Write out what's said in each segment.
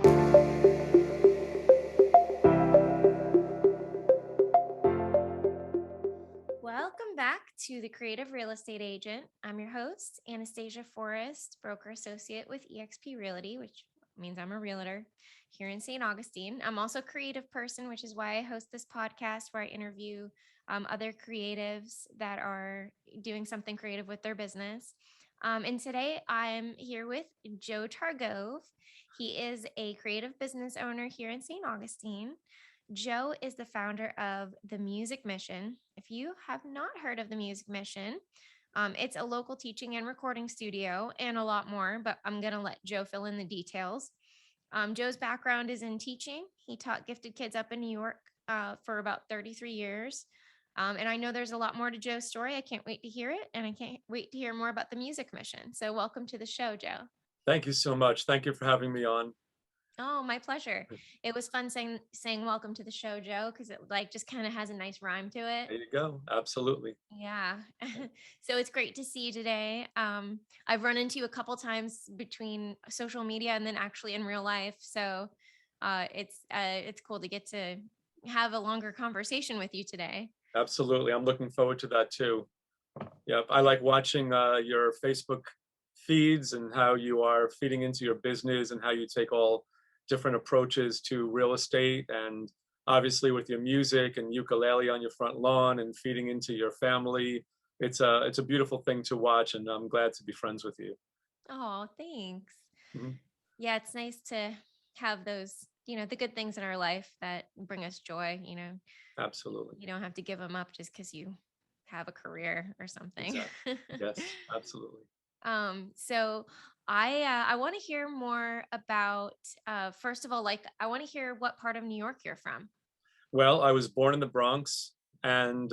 Welcome back to The Creative Real Estate Agent. I'm your host, Anastasia Forrest, broker associate with eXp Realty, which means I'm a realtor here in St. Augustine. I'm also a creative person, which is why I host this podcast where I interview other creatives that are doing something creative with their business. And today I'm here with Joe Targove. He is a creative business owner here in St. Augustine. Joe is the founder of The Music Mission. If you have not heard of The Music Mission, it's a local teaching and recording studio and a lot more, but I'm going to let Joe fill in the details. Joe's background is in teaching. He taught gifted kids up in New York for about 33 years. And I know there's a lot more to Joe's story. I can't wait to hear it. And I can't wait to hear more about The Music Mission. So welcome to the show, Joe. Thank you so much. Thank you for having me on. Oh, my pleasure. It was fun saying welcome to the show, Joe, because it just kind of has a nice rhyme to it. There you go. Absolutely. Yeah. So it's great to see you today. I've run into you a couple times between social media and then actually in real life. So it's cool to get to have a longer conversation with you today. Absolutely. I'm looking forward to that too. Yep. I like watching your Facebook feeds and how you are feeding into your business and how you take all different approaches to real estate, and obviously with your music and ukulele on your front lawn and feeding into your family. It's a beautiful thing to watch, and I'm glad to be friends with you. Oh, thanks. Mhm. Yeah, it's nice to have those, the good things in our life that bring us joy. Absolutely. You don't have to give them up just because you have a career or something. Exactly. Yes, absolutely. So I want to hear more about first of all, I want to hear what part of New York you're from. Well, I was born in the Bronx and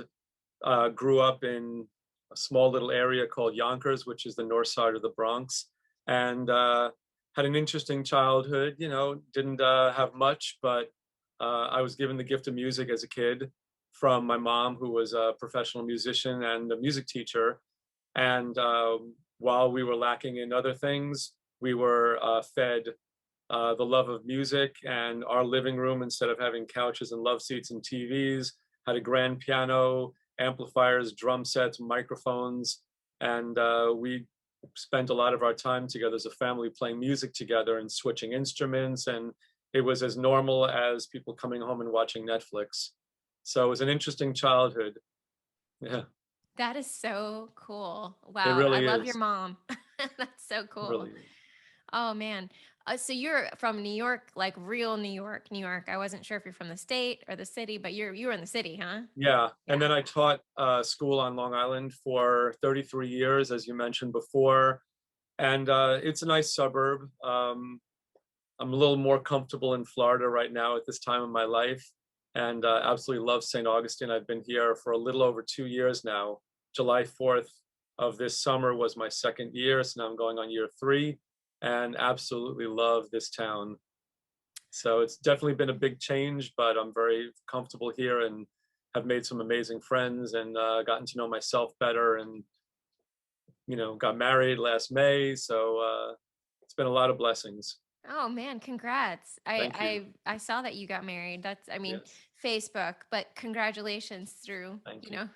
grew up in a small little area called Yonkers, which is the north side of the Bronx, and had an interesting childhood. Didn't have much, but I was given the gift of music as a kid from my mom, who was a professional musician and a music teacher. And while we were lacking in other things, we were fed the love of music, and our living room, instead of having couches and love seats and TVs, had a grand piano, amplifiers, drum sets, microphones, and we spent a lot of our time together as a family playing music together and switching instruments, and it was as normal as people coming home and watching Netflix. So it was an interesting childhood. Yeah, That is so cool. it Wow, I really love your is. mom. That's so It really cool. is. Oh man. So you're from New York, like real New York, New York. I wasn't sure if you're from the state or the city, but you were in the city, huh? Yeah, and Yeah. then I taught school on Long Island for 33 years, as you mentioned before, and it's a nice suburb. I'm a little more comfortable in Florida right now at this time of my life, and absolutely love St. Augustine. I've been here for a little over 2 years now. July 4th of this summer was my second year, so now I'm going on year three, and absolutely love this town. So it's definitely been a big change, but I'm very comfortable here and have made some amazing friends and gotten to know myself better, and got married last May. So it's been a lot of blessings. Oh man, congrats. Thank you. I saw that you got married. I mean, Yes. Facebook, but congratulations through, Thank you.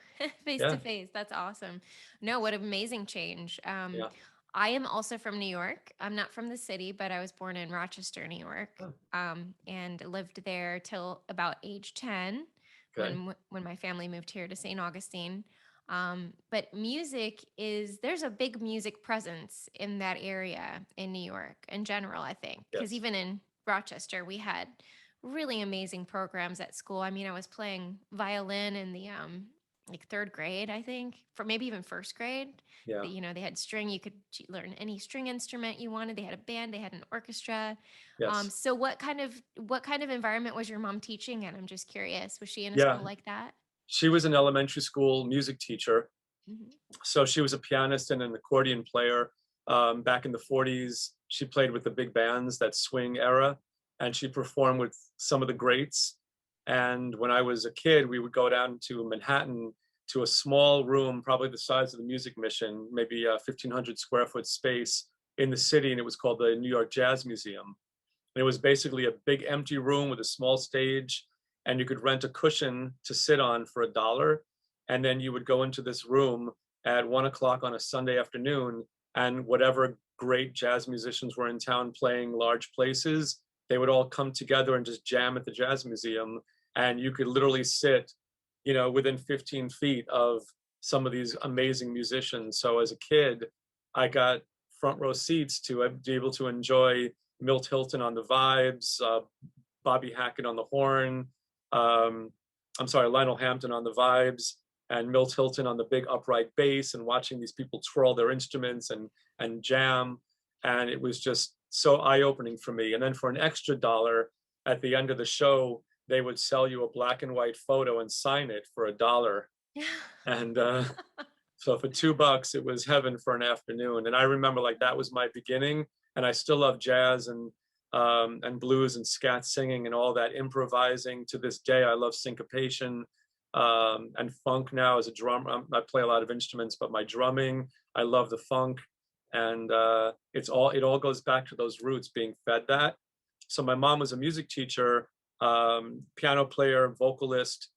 face to Yeah. face. That's awesome. No, what an amazing change. Yeah. I am also from New York. I'm not from the city, but I was born in Rochester, New York. Oh, And lived there till about age 10 okay. when my family moved here to St. Augustine. But there's a big music presence in that area in New York in general, I think, because Yes. even in Rochester, we had really amazing programs at school. I mean, I was playing violin in the like third grade, I think, for maybe even first grade. Yeah. They had string. You could learn any string instrument you wanted. They had a band. They had an orchestra. Yes. So what kind of environment was your mom teaching in? I'm just curious. Was she in a Yeah. school like that? She was an elementary school music teacher. Mhm. So she was a pianist and an accordion player. Back in the 40s, she played with the big bands, that swing era, and she performed with some of the greats. And when I was a kid, we would go down to Manhattan to a small room, probably the size of the Music Mission, maybe a 1,500 square foot space in the city, and it was called the New York Jazz Museum. And it was basically a big empty room with a small stage, and you could rent a cushion to sit on for $1. And then you would go into this room at 1 o'clock on a Sunday afternoon, and whatever great jazz musicians were in town playing large places, they would all come together and just jam at the Jazz Museum. And you could literally sit, within 15 feet of some of these amazing musicians. So as a kid, I got front row seats to be able to enjoy Milt Hilton on the vibes, Bobby Hackett on the horn, Lionel Hampton on the vibes, and Milt Hilton on the big upright bass, and watching these people twirl their instruments and jam. And it was just so eye-opening for me. And then for an extra $1 at the end of the show, they would sell you a black and white photo and sign it for $1. And so for $2, it was heaven for an afternoon. And I remember like that was my beginning. And I still love jazz and blues and scat singing and all that improvising. To this day, I love syncopation and funk now as a drummer. I play a lot of instruments, but my drumming, I love the funk. And it all goes back to those roots, being fed that. So my mom was a music teacher, piano player, vocalist,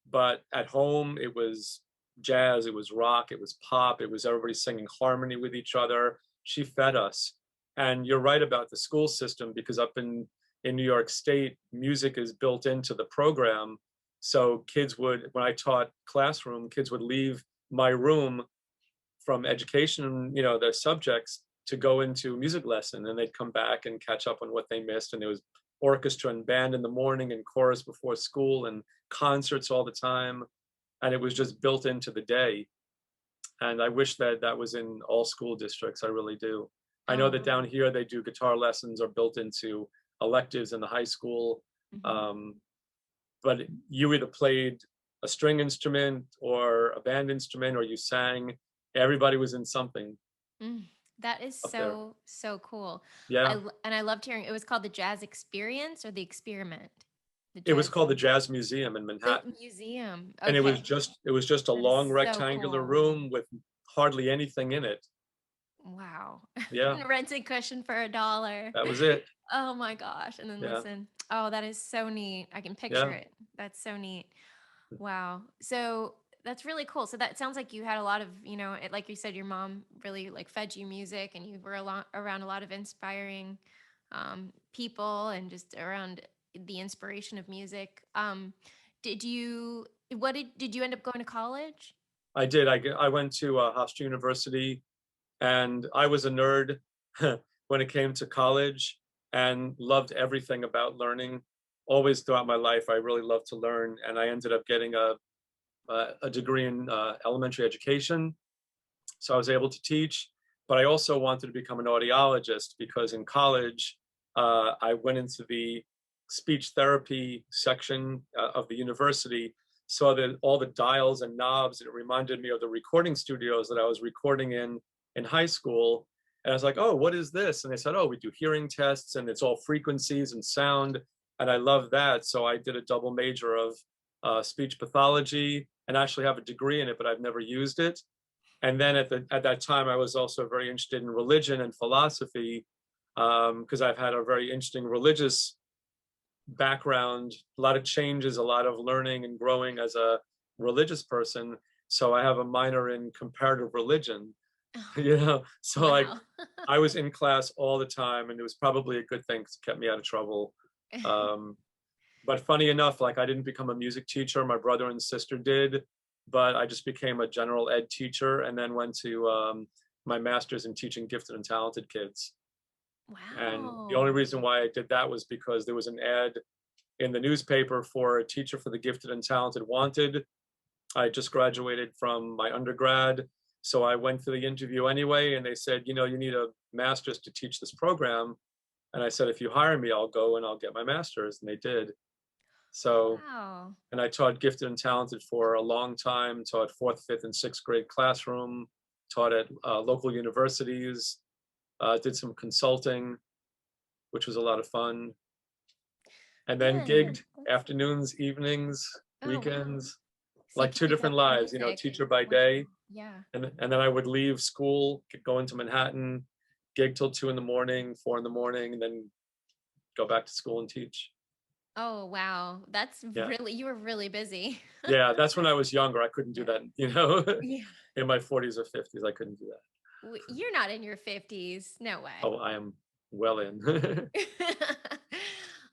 but at home it was jazz, it was rock, it was pop, it was everybody singing harmony with each other. She fed us. And you're right about the school system, because up in New York State, music is built into the program. So kids would, when I taught classroom, kids would leave my room from education, their subjects, to go into music lesson, and they'd come back and catch up on what they missed. And there was orchestra and band in the morning and chorus before school and concerts all the time. And it was just built into the day. And I wish that that was in all school districts. I really do. I know that down here they do guitar lessons are built into electives in the high school. But you either played a string instrument or a band instrument, or you sang. Everybody was in something. That is so cool. Yeah. And I loved hearing, it was called the Jazz Experience or the Experiment? It was called the Jazz Museum in Manhattan. The museum. Okay. And it was just a long rectangular room with hardly anything in it. Wow. Yeah. And rent a cushion for $1. That was it. Oh my gosh. And then listen. Oh, that is so neat. I can picture it. That's so neat. Wow. So that's really cool. So that sounds like you had a lot of, like you said, your mom really like fed you music, and you were around a lot of inspiring people, and just around the inspiration of music. Did you end up going to college? I did. I went to Hofstra University, and I was a nerd when it came to college, and loved everything about learning. Always throughout my life, I really loved to learn, and I ended up getting a degree in elementary education. So I was able to teach, but I also wanted to become an audiologist, because in college, I went into the speech therapy section of the university, saw that all the dials and knobs, and it reminded me of the recording studios that I was recording in high school. And I was like, oh, what is this? And they said, oh, we do hearing tests, and it's all frequencies and sound. And I love that. So I did a double major of speech pathology, and actually have a degree in it, but I've never used it. And then at that time, I was also very interested in religion and philosophy, because I've had a very interesting religious background, a lot of changes, a lot of learning and growing as a religious person. So I have a minor in comparative religion. So wow. like I was in class all the time, and it was probably a good thing because it kept me out of trouble. But funny enough, like I didn't become a music teacher, my brother and sister did, but I just became a general ed teacher, and then went to my master's in teaching gifted and talented kids. Wow. And the only reason why I did that was because there was an ad in the newspaper for a teacher for the gifted and talented wanted. I just graduated from my undergrad, so I went for the interview anyway, and they said, you need a master's to teach this program. And I said, if you hire me, I'll go and I'll get my master's, and they did. So, wow. And I taught gifted and talented for a long time, taught 4th, 5th, and 6th grade classroom, taught at local universities, did some consulting, which was a lot of fun. And then gigged afternoons, evenings, weekends, like 2 different lives, teacher by day. Yeah. And then I would leave school, go into Manhattan, gig till 2 in the morning, 4 in the morning, and then go back to school and teach. Oh, wow. That's Yeah. really, you were really busy. Yeah, that's when I was younger. I couldn't do that, Yeah. in my 40s or 50s, I couldn't do that. You're not in your 50s. No way. Oh, I am well in.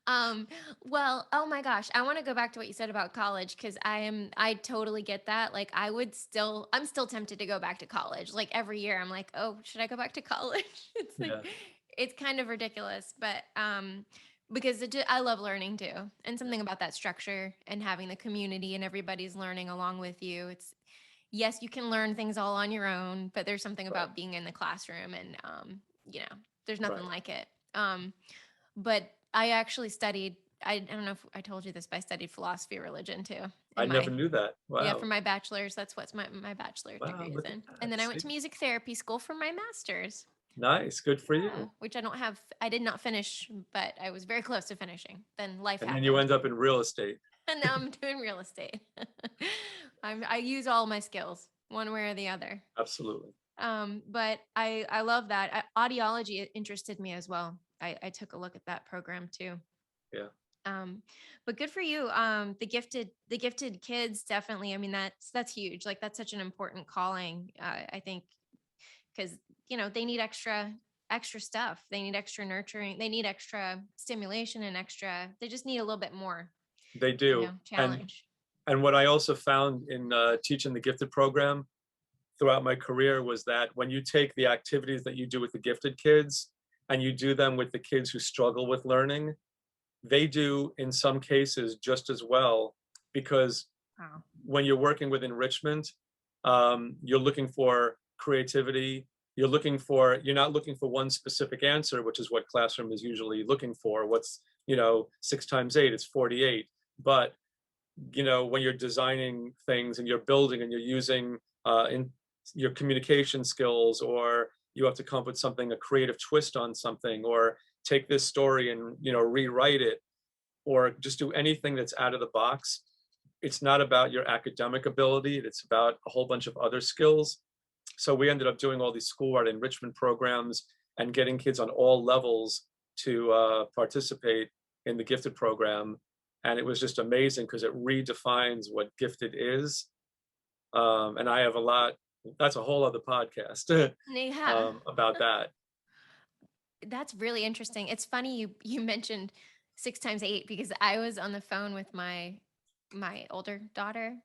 um, well, oh my gosh, I want to go back to what you said about college because I totally get that. Like I'm still tempted to go back to college. Like every year I'm like, oh, should I go back to college? It's like, Yeah, it's kind of ridiculous, but because I love learning too. And something about that structure and having the community and everybody's learning along with you. It's, yes, you can learn things all on your own, but there's something right, about being in the classroom and, there's nothing right. like it. But I actually studied, I don't know if I told you this, but I studied philosophy of religion too. I In never my, knew that. yeah, for Wow. my bachelor's, that's what's my bachelor Wow, degree is look at in. And that. then I went See? to music therapy school for my master's. Nice. Good for Yeah, you. which I did not finish, but I was very close to finishing. Then life And then you happened. end up in real estate. And now I'm doing real estate. I use all my skills one way or the other. Absolutely. But I love that. Audiology interested me as well. I took a look at that program too. Yeah. Um, but good for you. The gifted kids, definitely. I mean, that's huge. Like that's such an important calling. I think because they need extra stuff. They need extra nurturing. They need extra stimulation and extra. They just need a little bit more, They do. challenge. And what I also found in teaching the gifted program throughout my career was that when you take the activities that you do with the gifted kids and you do them with the kids who struggle with learning, they do in some cases just as well, because Wow. when you're working with enrichment, you're looking for creativity. You're not looking for one specific answer, which is what classroom is usually looking for. What's, 6 times 8, it's 48. But, when you're designing things and you're building and you're using in your communication skills, or you have to come up with something, a creative twist on something, or take this story and, rewrite it, or just do anything that's out of the box. It's not about your academic ability, it's about a whole bunch of other skills. So we ended up doing all these school-wide enrichment programs and getting kids on all levels to participate in the gifted program. And it was just amazing because it redefines what gifted is. And I have that's a whole other podcast Yeah. about that. That's really interesting. It's funny you mentioned 6 times 8 because I was on the phone with my older daughter.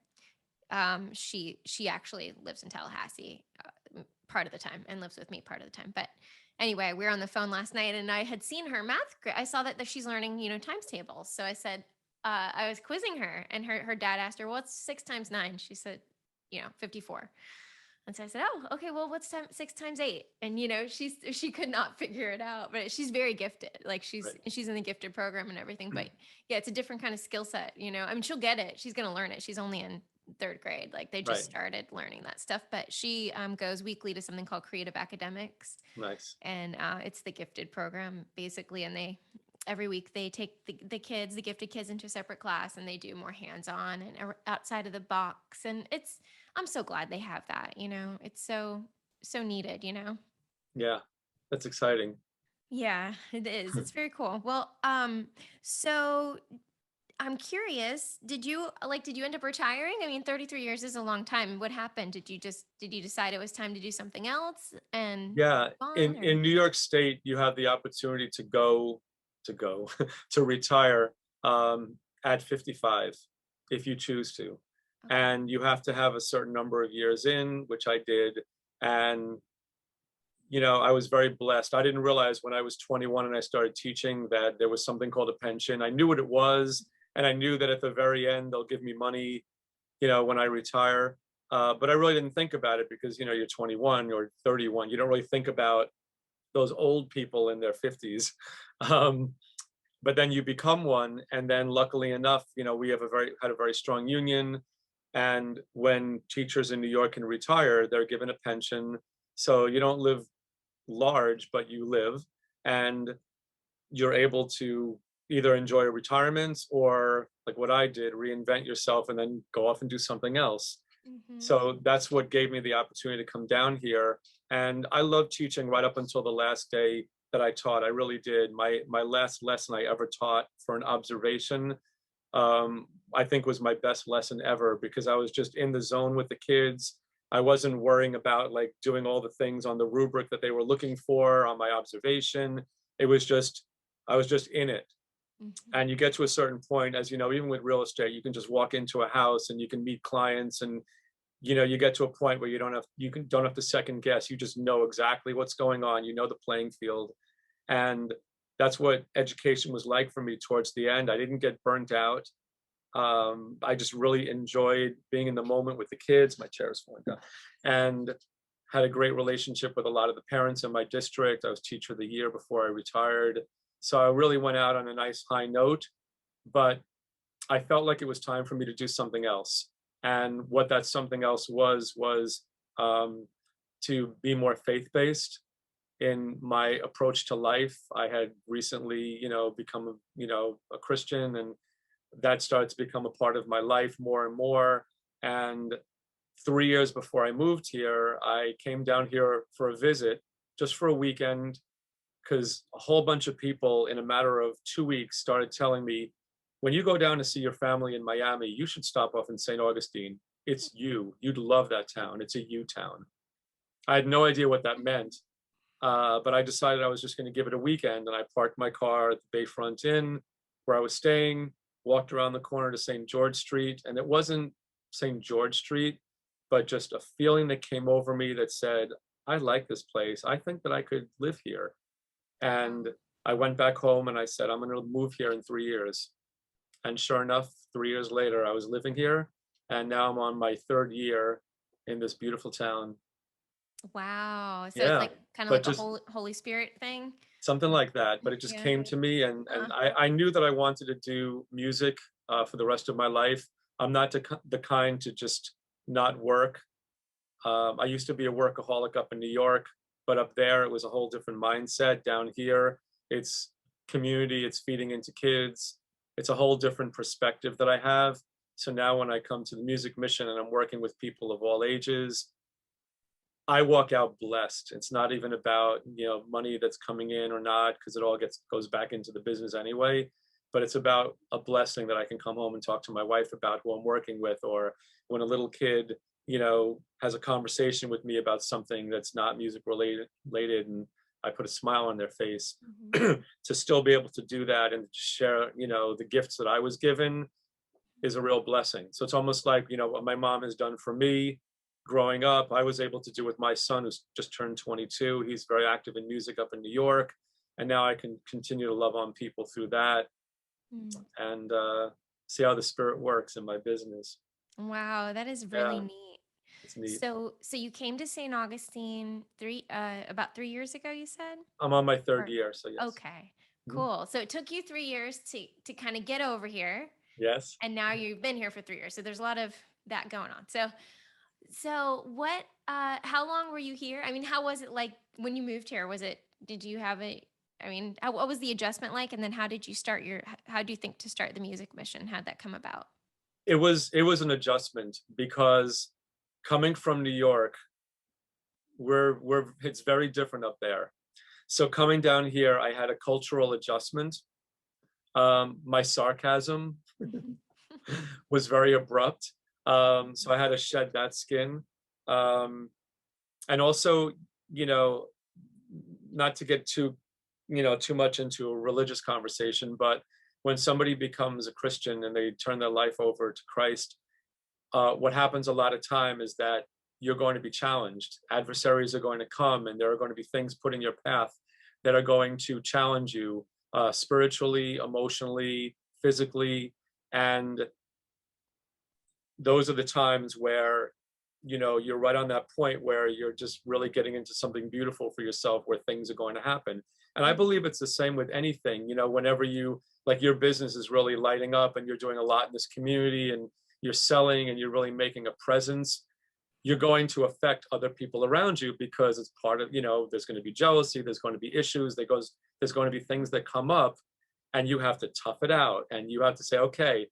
She actually lives in Tallahassee part of the time and lives with me part of the time. But anyway, we were on the phone last night and I had seen her math. I saw that she's learning times tables. So I said I was quizzing her, and her dad asked her, "What's 6 times 9?" She said, 54. And so I said, "Oh, okay. Well, what's 6 times 8?" And she could not figure it out. But she's very gifted. Like Right. she's in the gifted program and everything. But yeah, it's a different kind of skill set. I mean, she'll get it. She's gonna learn it. She's only in third grade. Like they just Right. started learning that stuff. But she goes weekly to something called Creative Academics, Nice. and it's the gifted program basically. And they every week they take the gifted kids into a separate class, and they do more hands-on and outside of the box. And I'm so glad they have that. It's so needed. Yeah, that's exciting. Yeah, it is. It's very cool. Well, so I'm curious, did you end up retiring? I mean, 33 years is a long time. What happened? Did you decide it was time to do something else and Yeah, move in on, or? in New York State, you have the opportunity to go to retire at 55 if you choose to, Okay. and you have to have a certain number of years in, which I did, and I was very blessed. I didn't realize when I was 21 and I started teaching that there was something called a pension. I knew what it was, and I knew that at the very end they'll give me money, when I retire. But I really didn't think about it because, you're 21 or 31. You don't really think about those old people in their 50s. Um, but then you become one. And then luckily enough, we had a very strong union. And when teachers in New York can retire, they're given a pension. So you don't live large, but you live. And you're able to either enjoy a retirement or, like what I did, reinvent yourself and then go off and do something else. Mm-hmm. So that's what gave me the opportunity to come down here. And I loved teaching right up until the last day that I taught. I really did. My last lesson I ever taught for an observation, I think was my best lesson ever, because I was just in the zone with the kids. I wasn't worrying about like doing all the things on the rubric that they were looking for on my observation. It was just, I was just in it. Mhm. And you get to a certain point, as you know, even with real estate, you can just walk into a house and you can meet clients, and you get to a point where don't have to second guess. You just know exactly what's going on. You know the playing field. And that's what education was like for me towards the end. I didn't get burnt out. I just really enjoyed being in the moment with the kids. My chair is falling down. And had a great relationship with a lot of the parents in my district. I was teacher of the year before I retired. So I really went out on a nice high note, but I felt like it was time for me to do something else. And what that something else was to be more faith-based in my approach to life. I had recently, become, a Christian, and that started to become a part of my life more and more. And 3 years before I moved here, I came down here for a visit, just for a weekend, because a whole bunch of people in a matter of 2 weeks started telling me, when you go down to see your family in Miami, you should stop off in St. Augustine. It's you. You'd love that town. It's a you town. I had no idea what that meant, but I decided I was just going to give it a weekend, and I parked my car at the Bayfront Inn where I was staying, walked around the corner to St. George Street, and it wasn't St. George Street, but just a feeling that came over me that said, I like this place. I think that I could live here. Wow. And I went back home and I said, I'm going to move here in 3 years. And sure enough, 3 years later, I was living here. And now I'm on my third year in this beautiful town. Wow. So it's Yeah. like kind of But like a just Holy Spirit thing. something like that. But it just Yeah. came to me. And, Huh. and I knew that I wanted to do music for the rest of my life. I'm not the kind to just not work. I used to be a workaholic up in New York, but up there it was a whole different mindset. Down here, it's community, it's feeding into kids. It's a whole different perspective that I have. So now when I come to the music mission and I'm working with people of all ages, I walk out blessed. It's not even about, money that's coming in or not, because it all goes back into the business anyway. But it's about a blessing that I can come home and talk to my wife about who I'm working with, or when a little kid, has a conversation with me about something that's not music related, and I put a smile on their face. Mhm. To still be able to do that and share, the gifts that I was given is a real blessing. So it's almost like, what my mom has done for me growing up, I was able to do with my son, who's just turned 22. He's very active in music up in New York. And now I can continue to love on people through that, Mm. and see how the spirit works in my business. Wow, that is really Yeah, neat. it's neat. So you came to St. Augustine about 3 years ago, you said? I'm on my third Or year, so yes. okay, Mhm. cool. So it took you 3 years to kind of get over here, Yes. and now you've been here for 3 years. So there's a lot of that going on. So what how long were you here? I mean, how was it like when you moved here? Did you have a I mean, what was the adjustment like? And then how did you start how do you think to start the music mission? How'd that come about? It was an adjustment, because coming from New York, we're it's very different up there. So coming down here, I had a cultural adjustment. My sarcasm was very abrupt. So I had to shed that skin. Um, and also, you know, not to get too much into a religious conversation, but when somebody becomes a Christian and they turn their life over to Christ, what happens a lot of time is that you're going to be challenged. Adversaries are going to come, and there are going to be things put in your path that are going to challenge you, spiritually, emotionally, physically. And those are the times where, you're right on that point where you're just really getting into something beautiful for yourself, where things are going to happen. And I believe it's the same with anything. Whenever you, like, your business is really lighting up and you're doing a lot in this community, and you're selling and you're really making a presence, you're going to affect other people around you, because it's part of, there's going to be jealousy, there's going to be issues, there's going to be things that come up, and you have to tough it out, and you have to say, okay,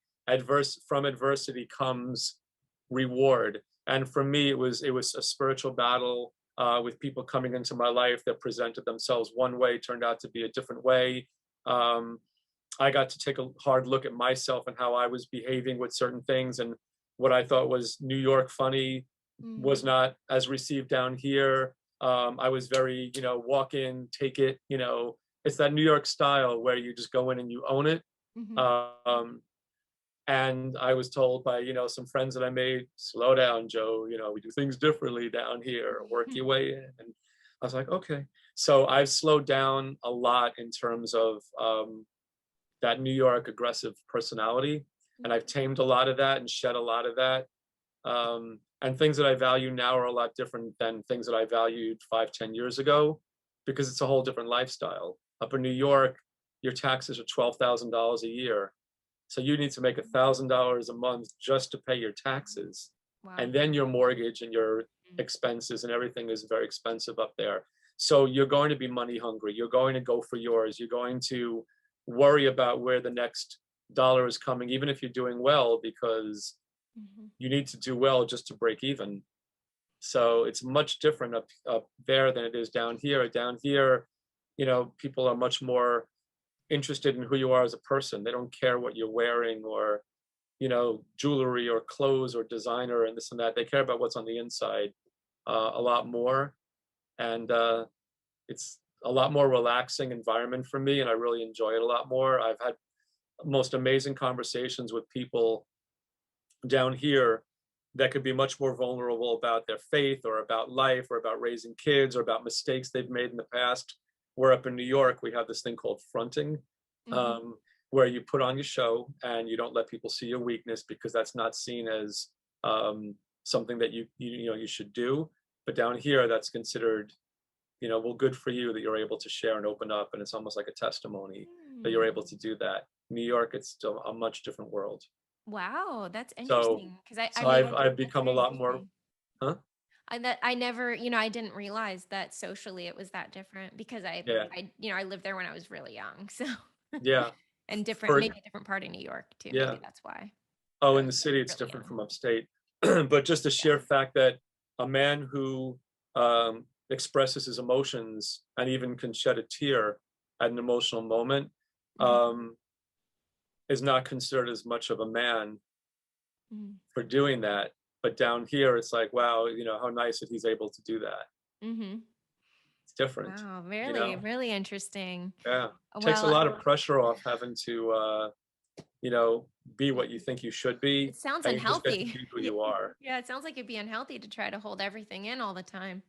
from adversity comes reward. And for me, it was a spiritual battle. with people coming into my life that presented themselves one way, turned out to be a different way. Um, I got to take a hard look at myself and how I was behaving with certain things, and what I thought was New York funny was Mm-hmm. not as received down here. I was very, walk in, take it, it's that New York style where you just go in and you own it. Mm-hmm. Um, and I was told by, some friends that I made, slow down, Joe, we do things differently down here, work your way in. And I was like, okay. So I've slowed down a lot in terms of that New York aggressive personality. And I've tamed a lot of that and shed a lot of that. And things that I value now are a lot different than things that I valued 5, 10 years ago, because it's a whole different lifestyle. Up in New York, your taxes are $12,000 a year. So you need to make $1,000 a month just to pay your taxes. Wow. And then your mortgage and your expenses and everything is very expensive up there. So you're going to be money hungry. You're going to go for yours. You're going to worry about where the next dollar is coming, even if you're doing well, because Mm-hmm. you need to do well just to break even. So it's much different up there than it is down here. Down here, people are much more interested in who you are as a person. They don't care what you're wearing or, jewelry or clothes or designer and this and that. They care about what's on the inside a lot more. And it's a lot more relaxing environment for me. And I really enjoy it a lot more. I've had most amazing conversations with people down here that could be much more vulnerable about their faith or about life or about raising kids or about mistakes they've made in the past. Where up in New York, we have this thing called fronting, Mm-hmm. where you put on your show and you don't let people see your weakness because that's not seen as something that you should do. But down here, that's considered, well, good for you that you're able to share and open up, and it's almost like a testimony that you're able to do that. New York, it's still a much different world. Wow, that's So, interesting. Because I so mean, I've that's become a very lot more, interesting. huh? I never, I didn't realize that socially it was that different because Yeah, I lived there when I was really young. So, yeah, and different, for maybe a different part of New York too. yeah. Maybe that's why. Oh, But I in the was city, it's really different young. from upstate. But just the Yeah. sheer fact that a man who expresses his emotions and even can shed a tear at an emotional moment Mm-hmm. um, is not considered as much of a man Mm-hmm. for doing that. But down here, it's like, wow, how nice that he's able to do that. Mm-hmm. It's different, Wow, you really, know? really interesting. Yeah. Takes a Well, lot of pressure off having to, you know, be what you think you should be, it sounds and you just get to unhealthy. be who you are. Yeah, it sounds like it'd be unhealthy to try to hold everything in all the time.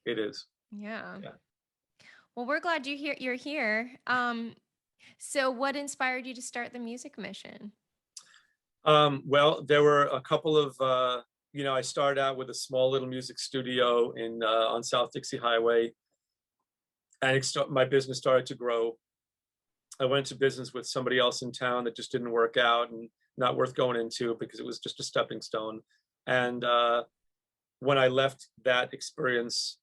It is. Yeah. Yeah. Well, we're glad you're here. So what inspired you to start the music mission? Well, there were a couple of, I started out with a small little music studio on South Dixie Highway, and my business started to grow. I went to business with somebody else in town that just didn't work out and not worth going into because it was just a stepping stone. And when I left that experience,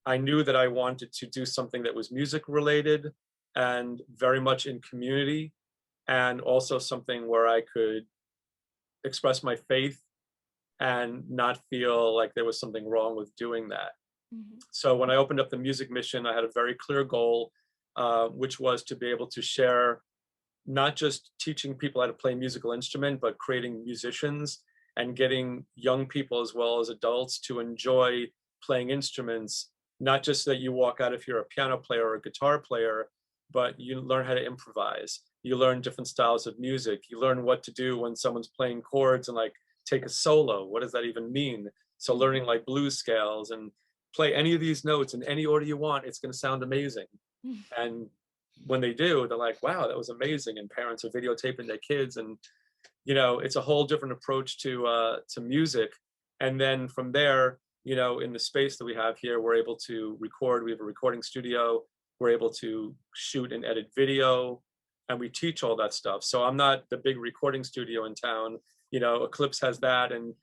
I knew that I wanted to do something that was music related and very much in community, and also something where I could express my faith and not feel like there was something wrong with doing that. Mhm. So when I opened up the music mission, I had a very clear goal, which was to be able to share not just teaching people how to play a musical instrument, but creating musicians and getting young people as well as adults to enjoy playing instruments, not just that you walk out if you're a piano player or a guitar player, but you learn how to improvise. You learn different styles of music. You learn what to do when someone's playing chords and like take a solo. What does that even mean? So Mhm. learning like blues scales and play any of these notes in any order you want, it's going to sound amazing. And when they do, they're like, wow, that was amazing. And parents are videotaping their kids. And, it's a whole different approach to music. And then from there, in the space that we have here, we're able to record. We have a recording studio. We're able to shoot and edit video, and we teach all that stuff. So I'm not the big recording studio in town. Eclipse has that, and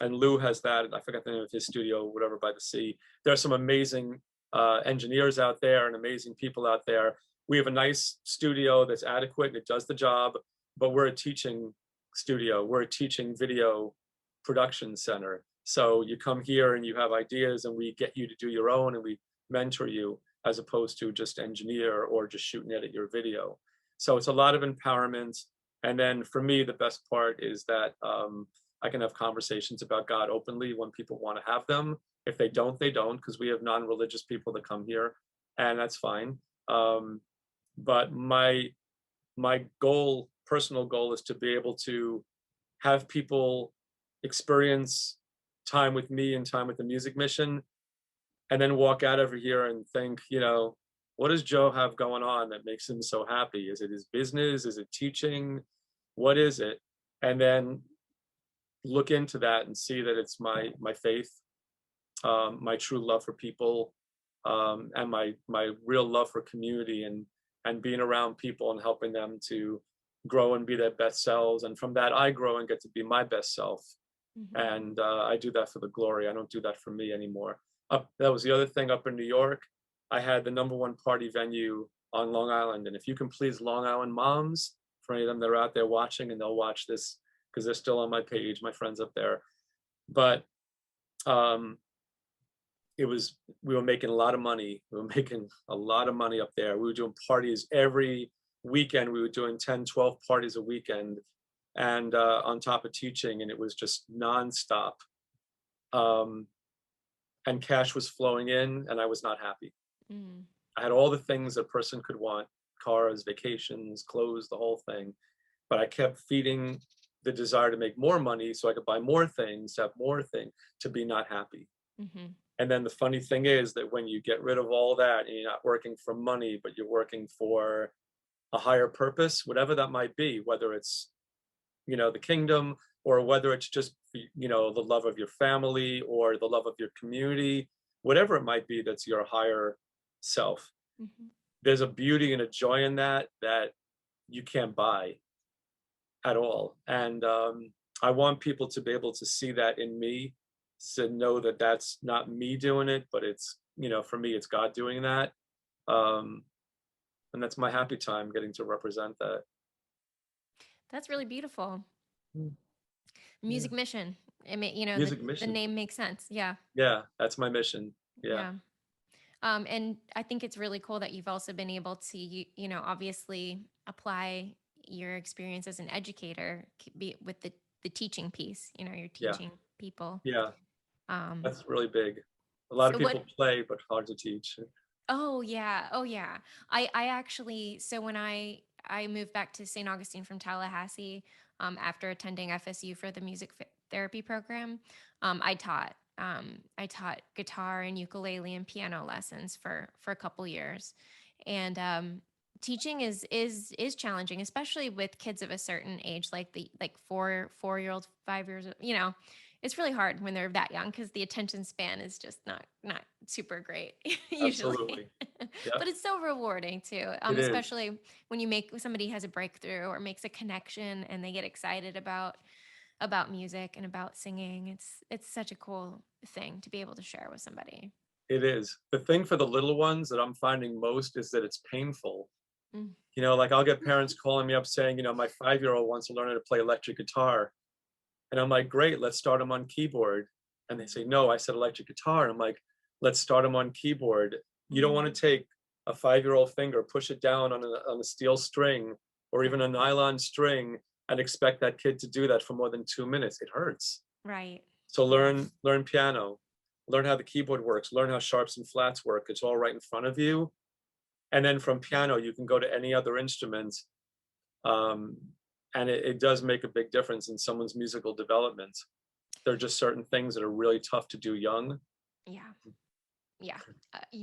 and Lou has that. I forgot the name of his studio, whatever, by the sea. There are some amazing engineers out there and amazing people out there. We have a nice studio that's adequate and it does the job, but we're a teaching studio. We're a teaching video production center. So you come here and you have ideas, and we get you to do your own, and we mentor you, as opposed to just engineer or just shoot and edit your video. So it's a lot of empowerment. And then for me, the best part is that I can have conversations about God openly when people want to have them. If they don't, they don't, because we have non-religious people that come here, and that's fine. But my goal, personal goal, is to be able to have people experience time with me and time with the Music Mission, and then walk out over here and think, what does Joe have going on that makes him so happy? Is it his business? Is it teaching? What is it? And then look into that and see that it's my faith, my true love for people, and my real love for community, and being around people and helping them to grow and be their best selves. And from that, I grow and get to be my best self. And I do that for the glory. I don't do that for me anymore. That was the other thing. Up in New York, I had the #1 party venue on Long Island. And if you can please Long Island moms, for any of them that are out there watching, and they'll watch this because they're still on my page, my friends up there. But we were making a lot of money. We were making a lot of money up there. We were doing parties every weekend. We were doing 10, 12 parties a weekend, and on top of teaching, and it was just nonstop. And cash was flowing in, and I was not happy. I had all the things a person could want: cars, vacations, clothes, the whole thing. But I kept feeding the desire to make more money so I could buy more things, have more things, to be not happy. And then the funny thing is that when you get rid of all that, and you're not working for money, but you're working for a higher purpose, whatever that might be, whether it's, the kingdom, or whether it's just, the love of your family or the love of your community, whatever it might be, that's your higher self. There's a beauty and a joy in that you can't buy at all. And I want people to be able to see that in me, to know that that's not me doing it, but it's, for me, it's God doing that. And that's my happy time, getting to represent that. That's really beautiful. Mm. Music Mission. Music Mission. The name makes sense. Yeah. Yeah, that's my mission. Yeah. And I think it's really cool that you've also been able to, obviously apply your experience as an educator with the teaching piece. You're teaching people. Yeah, that's really big. A lot of people play, but hard to teach. Oh yeah. I actually, so when I moved back to St. Augustine from Tallahassee, after attending FSU for the music therapy program, I taught guitar and ukulele and piano lessons for a couple years. And teaching is challenging, especially with kids of a certain age, like 4-year-old, 5 years, it's really hard when they're that young, because the attention span is just not super great usually. Absolutely. Yeah. But it's so rewarding too, especially when somebody has a breakthrough or makes a connection and they get excited about music and about singing. It's such a cool thing to be able to share with somebody. It is. The thing for the little ones that I'm finding most is that it's painful. Like I'll get parents calling me up saying, my 5-year-old wants to learn how to play electric guitar. And I'm like, great, let's start them on keyboard. And they say, no, I said electric guitar. And I'm like, let's start them on keyboard. You don't want to take a 5-year-old finger, push it down on a steel string or even a nylon string, and expect that kid to do that for more than 2 minutes. It hurts. Right. So learn piano, learn how the keyboard works, learn how sharps and flats work. It's all right in front of you. And then from piano, you can go to any other instrument. And it does make a big difference in someone's musical development. There are just certain things that are really tough to do young. Yeah.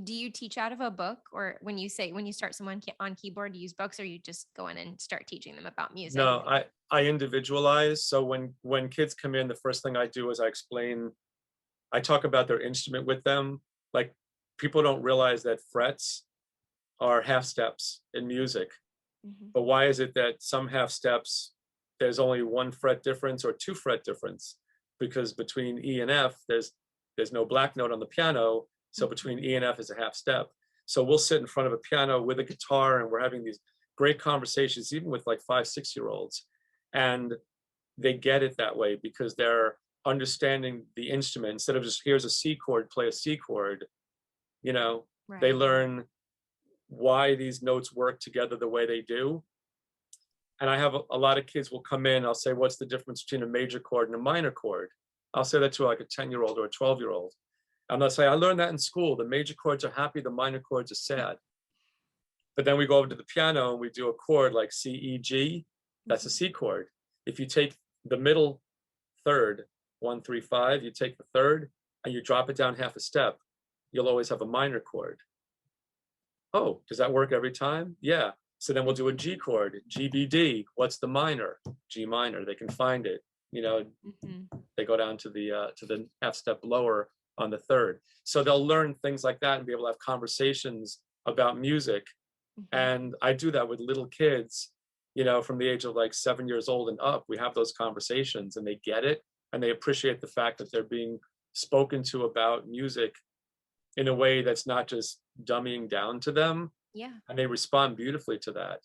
Do you teach out of a book, or when you start someone on keyboard, do you use books, or you just go in and start teaching them about music? No, I individualize. So when kids come in, the first thing I do is I talk about their instrument with them. Like, people don't realize that frets are half steps in music. But why is it that some half steps, there's only 1 fret difference or 2 fret difference? Because between E and F, there's no black note on the piano. So between E and F is a half step. So we'll sit in front of a piano with a guitar, and we're having these great conversations, even with like 5-6-year-olds. And they get it that way because they're understanding the instrument instead of just here's a C chord, play a C chord. You know, they Right. learn why these notes work together the way they do. And I have a lot of kids will come in. I'll say, what's the difference between a major chord and a minor chord? I'll say that to like a 10-year-old or a 12-year-old. And they'll say, I learned that in school. The major chords are happy, the minor chords are sad. But then we go over to the piano and we do a chord like C, E, G. That's a C chord. If you take the middle third, 1, 3, 5, you take the third and you drop it down half a step, you'll always have a minor chord. Oh, does that work every time? Yeah. So then we'll do a G chord, G, B, D. What's the minor? G minor. They can find it. You know, they go down to the half step lower on the third. So they'll learn things like that and be able to have conversations about music. And I do that with little kids, you know, from the age of like 7 years old and up. We have those conversations and they get it and they appreciate the fact that they're being spoken to about music in a way that's not just dumbing down to them. Yeah. And they respond beautifully to that.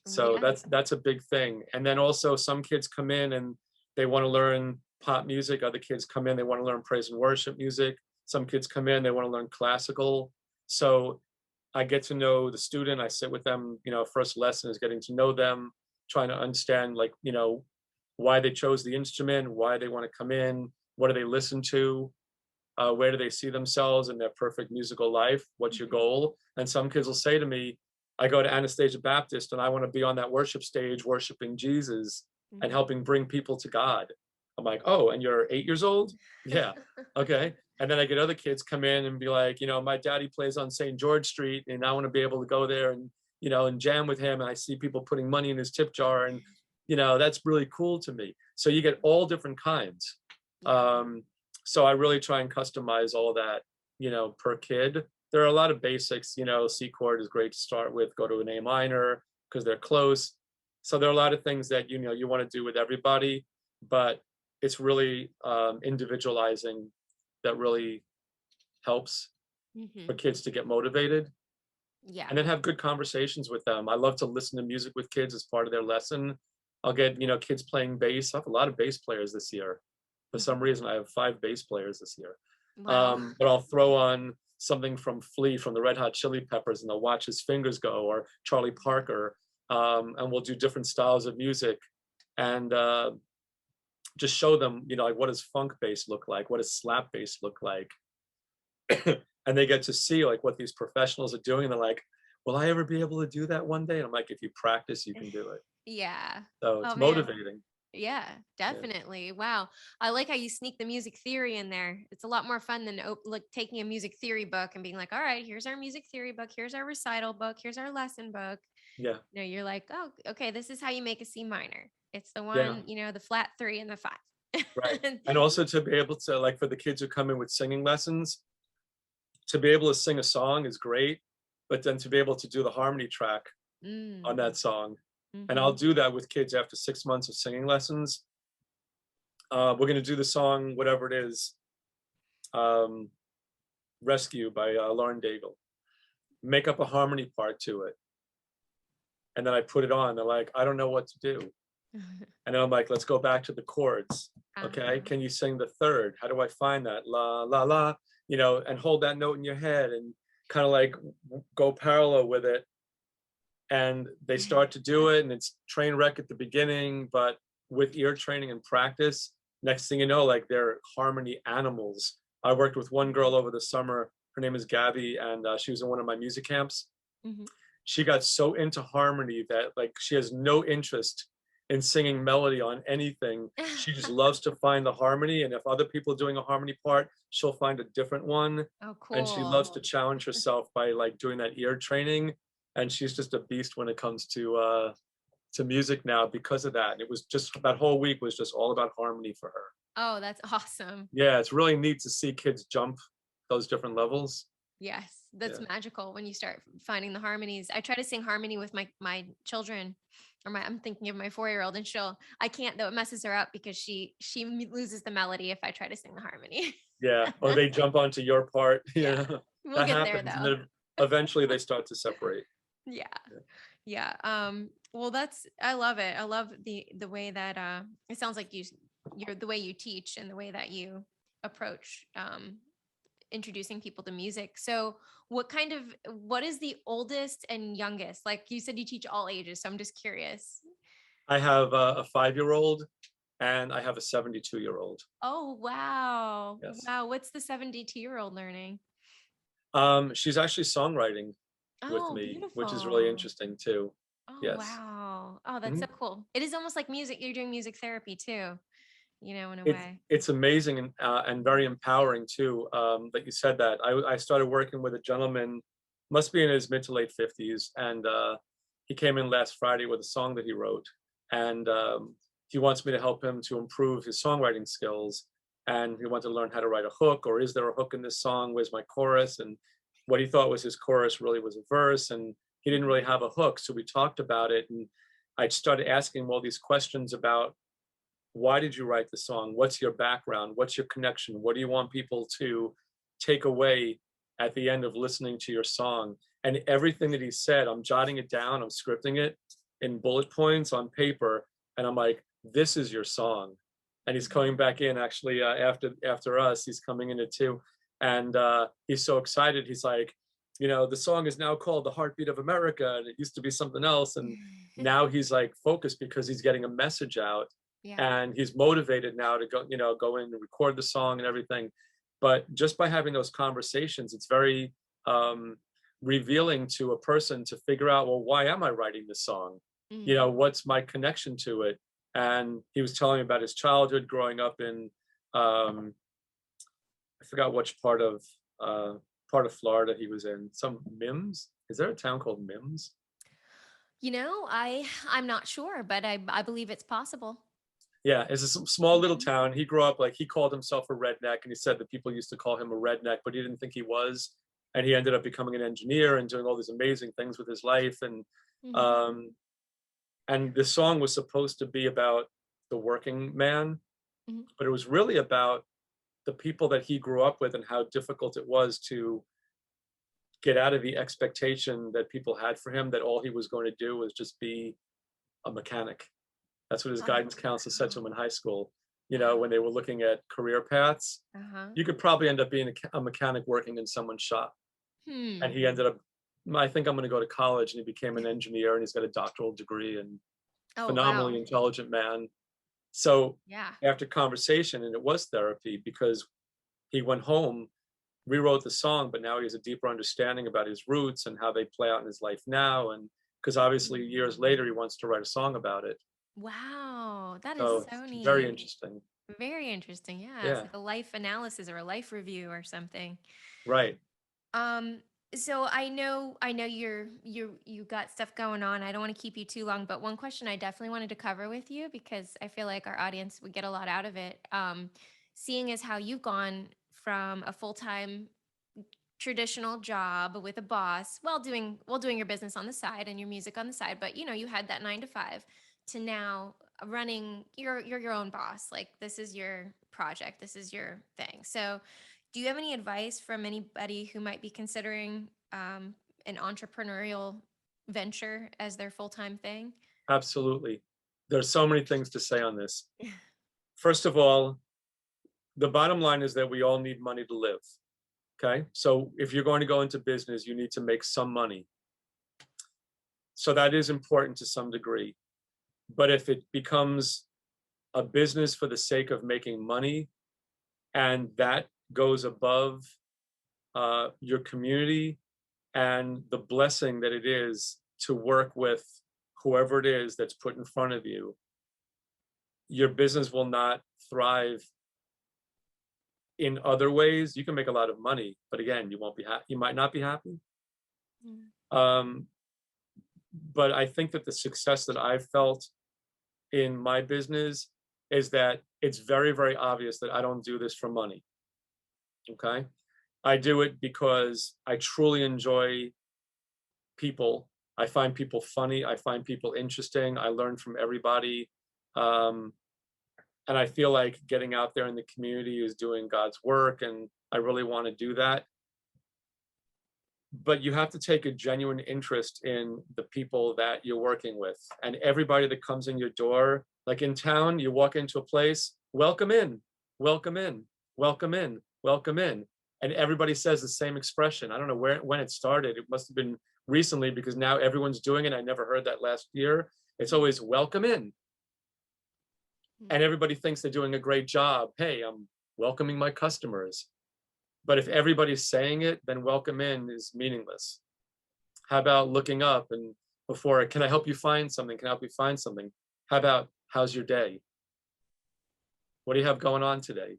So Yeah. that's a big thing. And then also some kids come in and they want to learn pop music. Other kids come in, they want to learn praise and worship music. Some kids come in, they want to learn classical. So I get to know the student. I sit with them, you know, first lesson is getting to know them, trying to understand like, you know, why they chose the instrument, why they want to come in, what do they listen to, where do they see themselves in their perfect musical life? What's your goal? And some kids will say to me, I go to Anastasia Baptist and I want to be on that worship stage, worshiping Jesus and helping bring people to God. I'm like, oh, and you're 8 years old? Yeah. Okay. And then I get other kids come in and be like, you know, my daddy plays on St. George Street and I want to be able to go there and, you know, and jam with him. And I see people putting money in his tip jar and, you know, that's really cool to me. So you get all different kinds. So I really try and customize all that, you know, per kid. There are a lot of basics, you know, C chord is great to start with, go to an A minor because they're close. So there are a lot of things that, you know, you want to do with everybody, but it's really individualizing that really helps for kids to get motivated. Yeah. And then have good conversations with them. I love to listen to music with kids as part of their lesson. I'll get, you know, kids playing bass. I have a lot of bass players this year. For some reason, I have 5 bass players this year. Wow. But I'll throw on something from Flea from the Red Hot Chili Peppers and they'll watch his fingers go, or Charlie Parker. And we'll do different styles of music and just show them, you know, like what does funk bass look like? What does slap bass look like? And they get to see like what these professionals are doing. And they're like, will I ever be able to do that one day? And I'm like, if you practice, you can do it. Yeah. So Oh it's man. motivating. Yeah, Yeah. definitely. Wow. I like how you sneak the music theory in there. It's a lot more fun than like taking a music theory book and being like, all right, here's our music theory book. Here's our recital book. Here's our lesson book. Yeah. No, you're like, oh, okay, this is how you make a C minor. It's the Yeah. one, you know, the flat 3 and the 5. Right. And also to be able to, like, for the kids who come in with singing lessons, to be able to sing a song is great, but then to be able to do the harmony track on Mm. that song. And I'll Mm-hmm. do that with kids after 6 months of singing lessons. We're going to do the song, whatever it is, um, Rescue by Lauren Daigle. Make up a harmony part to it. And then I put it on. They're like, I don't know what to do. And then I'm like, let's go back to the chords. Okay. Can you sing the third? How do I find that? La, la, la, you know, and hold that note in your head and kind of like go parallel with it. And they start to do it and it's train wreck at the beginning, but with ear training and practice, next thing you know, like they're harmony animals. I worked with one girl over the summer. Her name is Gabby, and she was in one of my music camps. She got so into harmony that like she has no interest in singing melody on anything. She just loves to find the harmony. And if other people are doing a harmony part, she'll find a different one. Oh, And she loves cool. to challenge herself by like doing that ear training. And she's just a beast when it comes to music now because of that. And it was just that whole week was just all about harmony for her. Oh, that's awesome. Yeah, it's really neat to see kids jump those different levels. Yes, that's Yeah. magical when you start finding the harmonies. I try to sing harmony with my children, or I'm thinking of my 4-year-old, and I can't though. It messes her up because she loses the melody if I try to sing the harmony. Yeah, or they jump onto your part. Yeah, Yeah, we'll that get there happens, and though. then eventually they start to separate. Yeah. Yeah. Well, I love it. I love the way that it sounds like the way you teach and the way that you approach introducing people to music. So what is the oldest and youngest? Like you said, you teach all ages. So I'm just curious. I have a 5-year-old and I have a 72-year-old. Oh, wow. Yes. Wow. What's the 72-year-old learning? She's actually songwriting with Oh, me, which is really beautiful. interesting too. Oh, Yes. wow. Oh, that's Mhm. so cool. It is almost like music. You're doing music therapy too, in a It's way. it's amazing and very empowering too, that you said that. I started working with a gentleman, must be in his mid to late 50s, and he came in last Friday with a song that he wrote, and he wants me to help him to improve his songwriting skills, and he wanted to learn how to write a hook, or is there a hook in this song? Where's my chorus? And what he thought was his chorus really was a verse, and he didn't really have a hook. So we talked about it, and I started asking him all these questions about why did you write the song? What's your background? What's your connection? What do you want people to take away at the end of listening to your song? And everything that he said, I'm jotting it down, I'm scripting it in bullet points on paper, and I'm like, this is your song. And he's coming back in actually after us, he's coming in at 2, and he's so excited. He's like, the song is now called "The Heartbeat of America," and it used to be something else, and now he's like focused because he's getting a message out, Yeah. and he's motivated now to go in and record the song and everything. But just by having those conversations, it's very revealing to a person to figure out, well, why am I writing this song? Mm. What's my connection to it? And he was telling me about his childhood growing up in I forgot which part of Florida he was in. Some Mims. Is there a town called Mims? I'm not sure, but I believe it's possible. Yeah, it's a small little Mhm. town. He grew up, like, he called himself a redneck, and he said that people used to call him a redneck, but he didn't think he was. And he ended up becoming an engineer and doing all these amazing things with his life. Mhm. Um, and the song was supposed to be about the working man, Mhm. but it was really about the people that he grew up with and how difficult it was to get out of the expectation that people had for him, that all he was going to do was just be a mechanic. That's what his Oh, guidance counselor said to him wow. in high school, Wow. when they were looking at career paths. Uh-huh. You could probably end up being a mechanic working in someone's shop. And Hmm. he ended up, I think I'm going to go to college, and he became an engineer, and he's got a doctoral degree, and Oh, phenomenally wow. intelligent man. So Yeah. after conversation, and it was therapy, because he went home, rewrote the song, but now he has a deeper understanding about his roots and how they play out in his life now. And because obviously years later, he wants to write a song about it. Wow. That is So so it's very neat. interesting. Very interesting. Yeah. It's Yeah, like a life analysis or a life review or something. right. Um, so I know you got stuff going on. I don't want to keep you too long, but one question I definitely wanted to cover with you because I feel like our audience would get a lot out of it. Seeing as how you've gone from a full-time traditional job with a boss while doing your business on the side and your music on the side, but you had that 9 to 5 to now running your own boss. Like this is your project, this is your thing. So do you have any advice from anybody who might be considering an entrepreneurial venture as their full-time thing? Absolutely. There's so many things to say on this. First of all, the bottom line is that we all need money to live. Okay. So if you're going to go into business, you need to make some money. So that is important to some degree. But if it becomes a business for the sake of making money, and that goes above your community and the blessing that it is to work with whoever it is that's put in front of you, your business will not thrive. In other ways, you can make a lot of money, but again, you won't be happy. You might not be happy. Mm. Um, but I think that the success that I've felt in my business is that it's very, very obvious that I don't do this for money. Okay. I do it because I truly enjoy people. I find people funny. I find people interesting. I learn from everybody. Um, and I feel like getting out there in the community is doing God's work. And I really want to do that. But you have to take a genuine interest in the people that you're working with, and everybody that comes in your door. Like in town, you walk into a place, welcome in, welcome in, welcome in, welcome in. And everybody says the same expression. I don't know when it started. It must have been recently, because now everyone's doing it. I never heard that last year. It's always welcome in. And everybody thinks they're doing a great job. Hey, I'm welcoming my customers. But if everybody's saying it, then welcome in is meaningless. How about looking up and before, can I help you find something? Can I help you find something? How about, how's your day? What do you have going on today?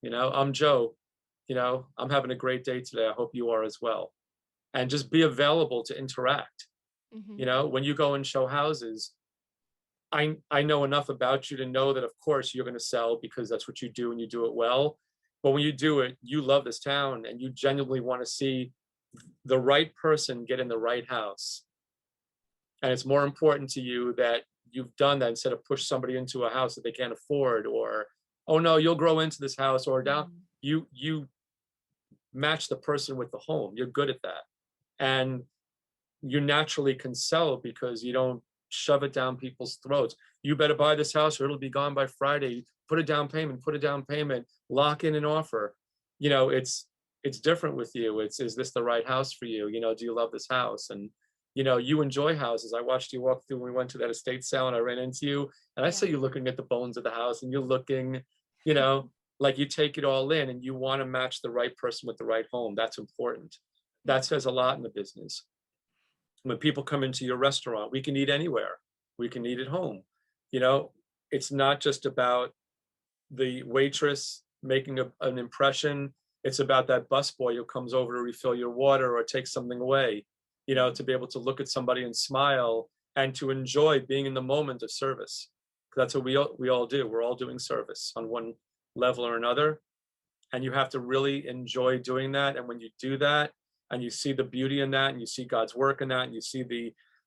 You know, I'm Joe. You know, I'm having a great day today. I hope you are as well. And just be available to interact. Mm-hmm. You know, when you go and show houses, I know enough about you to know that, of course, you're going to sell because that's what you do and you do it well. But when you do it, you love this town and you genuinely want to see the right person get in the right house. And it's more important to you that you've done that instead of push somebody into a house that they can't afford, or, oh no, you'll grow into this house, or down. You match the person with the home. You're good at that. And you naturally can sell because you don't shove it down people's throats. You better buy this house or it'll be gone by Friday. Put a down payment, lock in an offer. You know, it's different with you. It's, is this the right house for you? You know, do you love this house? And, you know, you enjoy houses. I watched you walk through when we went to that estate sale and I ran into you and I saw you looking at the bones of the house and you're looking, you know, like you take it all in and you want to match the right person with the right home. That's important. That says a lot in the business. When people come into your restaurant, we can eat anywhere. We can eat at home. You know, it's not just about the waitress making an impression. It's about that busboy who comes over to refill your water or take something away, you know, to be able to look at somebody and smile and to enjoy being in the moment of service. That's what we all do. We're all doing service on one level or another. And you have to really enjoy doing that. And when you do that, and you see the beauty in that, and you see God's work in that, and you see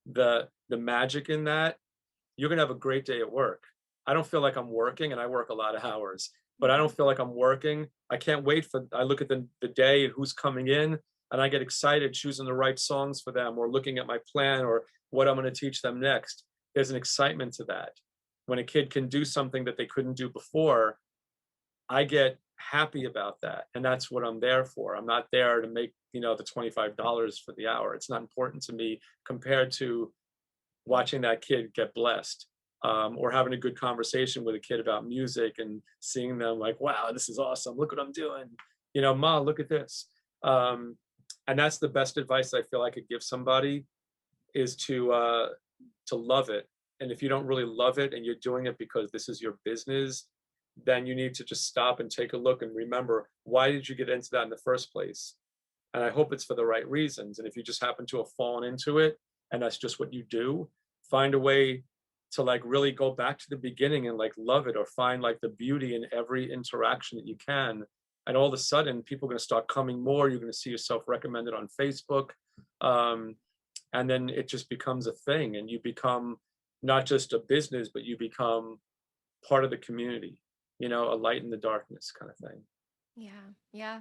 the magic in that, you're gonna have a great day at work. I don't feel like I'm working, and I work a lot of hours, but I don't feel like I'm working. I can't wait for, I look at the day, who's coming in, and I get excited choosing the right songs for them, or looking at my plan, or what I'm gonna teach them next. There's an excitement to that. When a kid can do something that they couldn't do before, I get happy about that. And that's what I'm there for. I'm not there to make, you know, the $25 for the hour. It's not important to me compared to watching that kid get blessed, or having a good conversation with a kid about music and seeing them like, wow, this is awesome. Look what I'm doing. You know, Ma, look at this. And that's the best advice I feel I could give somebody, is to love it. And if you don't really love it and you're doing it because this is your business, then you need to just stop and take a look and remember, why did you get into that in the first place? And I hope it's for the right reasons. And if you just happen to have fallen into it and that's just what you do, find a way to like really go back to the beginning and like love it, or find like the beauty in every interaction that you can. And all of a sudden people are going to start coming more. You're going to see yourself recommended on Facebook. And then it just becomes a thing, and you become not just a business, but you become part of the community, you know, a light in the darkness kind of thing. Yeah.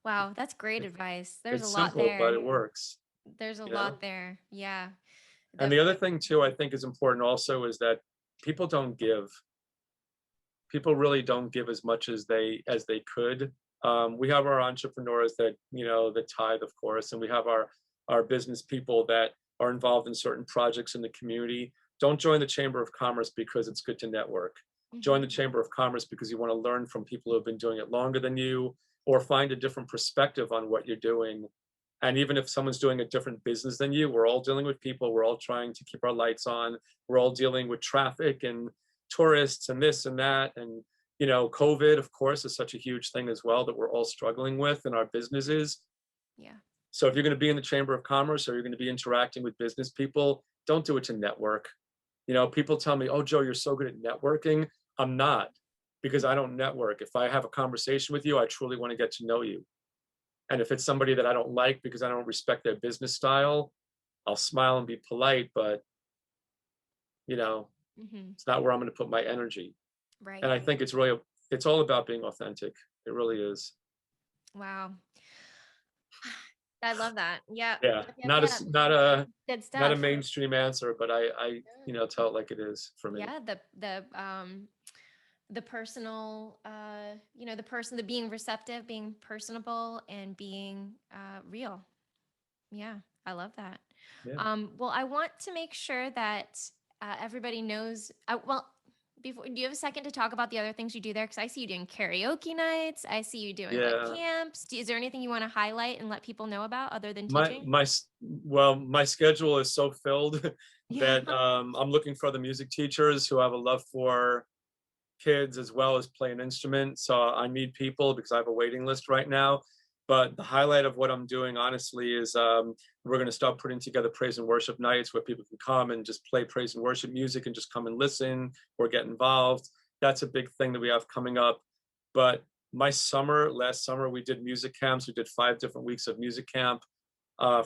Wow, that's great advice. There's a It's lot simple, but there. it works, There's a you know? lot there. Yeah. And the other Definitely. thing too, I think is important also, is that people don't give. People really don't give as much as they could. We have our entrepreneurs that, you know, that tithe, of course, and we have our business people that are involved in certain projects in the community. Don't join the Chamber of Commerce because it's good to network. Join the Chamber of Commerce because you want to learn from people who have been doing it longer than you, or find a different perspective on what you're doing. And even if someone's doing a different business than you, we're all dealing with people. We're all trying to keep our lights on. We're all dealing with traffic and tourists and this and that. And, you know, COVID, of course, is such a huge thing as well that we're all struggling with in our businesses. Yeah. So if you're going to be in the Chamber of Commerce, or you're going to be interacting with business people, don't do it to network. You know, people tell me, oh, Joe, you're so good at networking. I'm not, because I don't network. If I have a conversation with you, I truly want to get to know you. And if it's somebody that I don't like because I don't respect their business style, I'll smile and be polite, but, you know, it's not where I'm going to put my energy. And Right. I think it's all about being authentic. It really is. Wow. I love that. Yeah. Yeah. Yep, yep, Not yep. a, not a, Good not a stuff. mainstream answer, but I, you know, tell it like it is for me. Yeah, the the personal, the being receptive, being personable, and being real. Yeah, I love that. Yeah. Well, I want to make sure that everybody knows. Before, do you have a second to talk about the other things you do there? Because I see you doing karaoke nights. I see you doing like Yeah. camps. Is there anything you want to highlight and let people know about other than My teaching? my well, my schedule is so filled Yeah. that I'm looking for the music teachers who have a love for kids as well as play an instrument. So I need people because I have a waiting list right now. But the highlight of what I'm doing, honestly, is we're going to start putting together praise and worship nights where people can come and just play praise and worship music and just come and listen or get involved. That's a big thing that we have coming up. But last summer, we did music camps. We did 5 different weeks of music camp.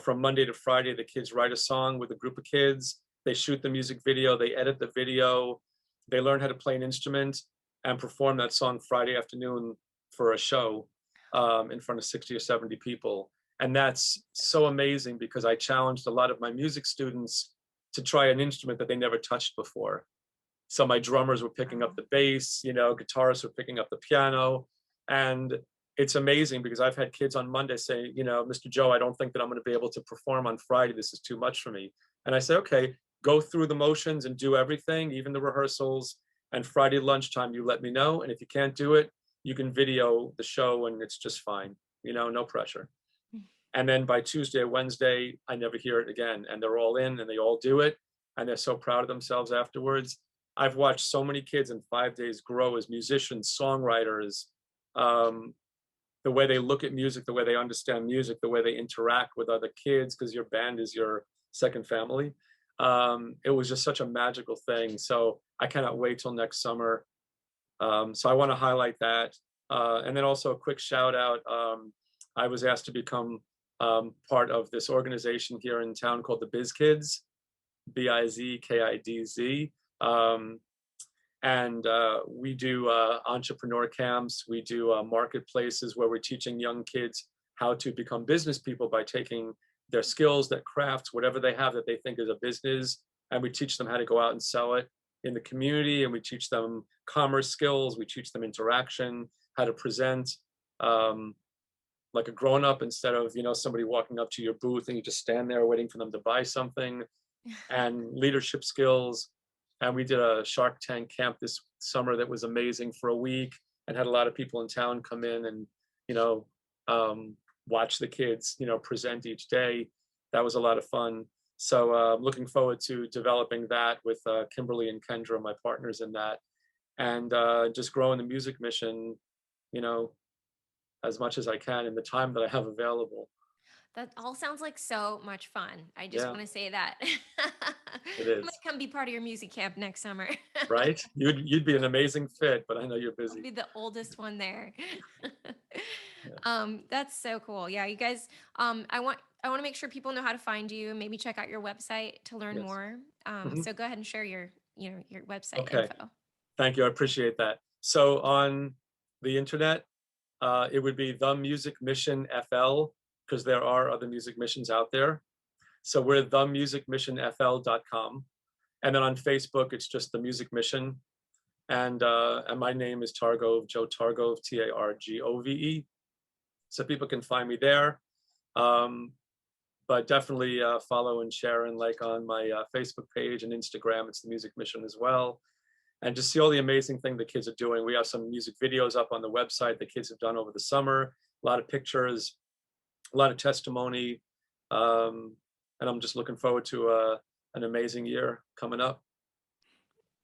From Monday to Friday, the kids write a song with a group of kids. They shoot the music video, they edit the video, they learn how to play an instrument and perform that song Friday afternoon for a show in front of 60 or 70 people. And that's so amazing because I challenged a lot of my music students to try an instrument that they never touched before. So my drummers were picking up Wow. the bass, guitarists were picking up the piano. And it's amazing because I've had kids on Monday say, Mr. Joe, I don't think that I'm going to be able to perform on Friday. This is too much for me. And I say, okay, go through the motions and do everything, even the rehearsals. And Friday lunchtime, you let me know. And if you can't do it, you can video the show and it's just fine, no pressure. And then by Tuesday or Wednesday, I never hear it again. And they're all in and they all do it. And they're so proud of themselves afterwards. I've watched so many kids in 5 days grow as musicians, songwriters, um, the way they look at music, the way they understand music, the way they interact with other kids, because your band is your second family. It was just such a magical thing. So I cannot wait till next summer. So I want to highlight that. And then also a quick shout out. I was asked to become part of this organization here in town called the Biz Kids, BIZKIDZ. And we do entrepreneur camps. We do marketplaces where we're teaching young kids how to become business people by taking their skills, their crafts, whatever they have that they think is a business, and we teach them how to go out and sell it in the community. And we teach them commerce skills. We teach them interaction, how to present like a grown up instead of somebody walking up to your booth and you just stand there waiting for them to buy something, and leadership skills. And we did a Shark Tank camp this summer that was amazing for a week and had a lot of people in town come in and, watch the kids, present each day. That was a lot of fun. So looking forward to developing that with Kimberly and Kendra, my partners in that, and just growing the music mission, you know, as much as I can in the time that I have available. That all sounds like so much fun. I just Yeah, want to say that. it I might is. come be part of your music camp next summer. Right? You'd be an amazing fit, but I know you're I'll busy. be the oldest one there. Yeah. That's so cool. Yeah, you guys. I want to make sure people know how to find you. Maybe check out your website to learn Yes. more. Mhm. So go ahead and share your website Okay. info. Thank you. I appreciate that. So on the internet, it would be the Music Mission FL because there are other music missions out there. So we're themusicmissionfl.com. And then on Facebook, it's just the Music Mission. And my name is Targove, Joe Targove, Targove. So people can find me there. Um, but definitely follow and share and like on my Facebook page and Instagram. It's the Music Mission as well. And just see all the amazing thing the kids are doing. We have some music videos up on the website the kids have done over the summer, a lot of pictures, a lot of testimony. Um, and I'm just looking forward to an amazing year coming up.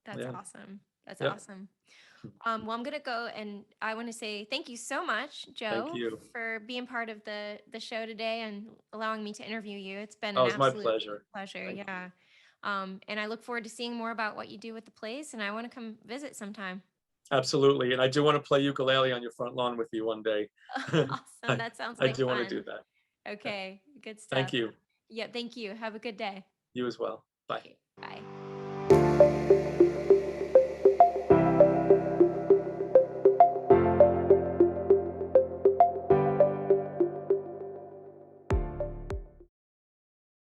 That's Yeah. awesome. That's Yep. awesome. Well, I'm gonna go, and I want to say thank you so much, Thank Joe, you. for being part of the show today and allowing me to interview you. It's been Oh, an it was my absolute pleasure. pleasure. Thank you. Yeah. And I look forward to seeing more about what you do with the place, and I want to come visit sometime. Absolutely. And I do want to play ukulele on your front lawn with you one day. Awesome. I, That sounds I like do want to do fun. that. Yeah. Okay. Good Thank stuff. you. Yeah. Thank you. Have a good day. You as well. Bye. Okay. Bye.